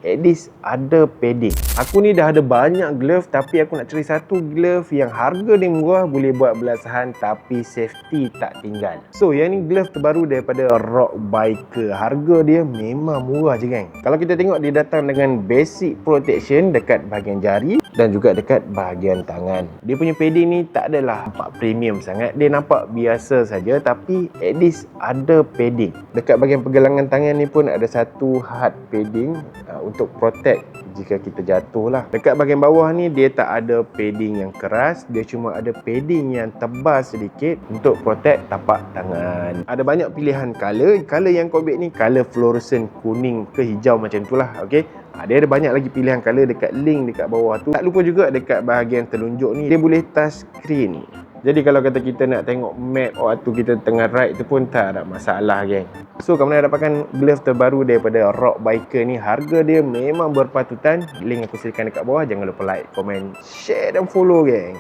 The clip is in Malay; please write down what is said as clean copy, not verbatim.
at least ada padding. Aku ni dah ada banyak glove tapi aku nak cari satu glove yang harga dia murah, boleh buat belasahan tapi safety tak tinggal. So yang ni glove terbaru daripada Rock Biker. Harga dia memang murah je geng. Kalau kita tengok dia datang dengan basic protection dekat bahagian jari dan juga dekat bahagian tangan. Dia punya padding ni tak adalah nampak premium sangat. Dia nampak biasa saja tapi at least ada padding. Dekat bahagian pergelangan tangan ni pun ada satu hard padding untuk protect jika kita jatuh lah. Dekat bahagian bawah ni dia tak ada padding yang keras, dia cuma ada padding yang tebal sedikit untuk protect tapak tangan. Ada banyak pilihan color. Color yang kau ambil ni color fluorescent kuning ke hijau macam tu lah. Okay, dia ada banyak lagi pilihan color dekat link dekat bawah tu. Tak lupa juga dekat bahagian telunjuk ni dia boleh touch screen. Jadi kalau kata kita nak tengok map waktu kita tengah ride tu pun tak ada masalah geng. So kamu nak dapatkan glove terbaru daripada Rock Biker ni. Harga dia memang berpatutan. Link aku sediakan dekat bawah. Jangan lupa like, komen, share dan follow geng.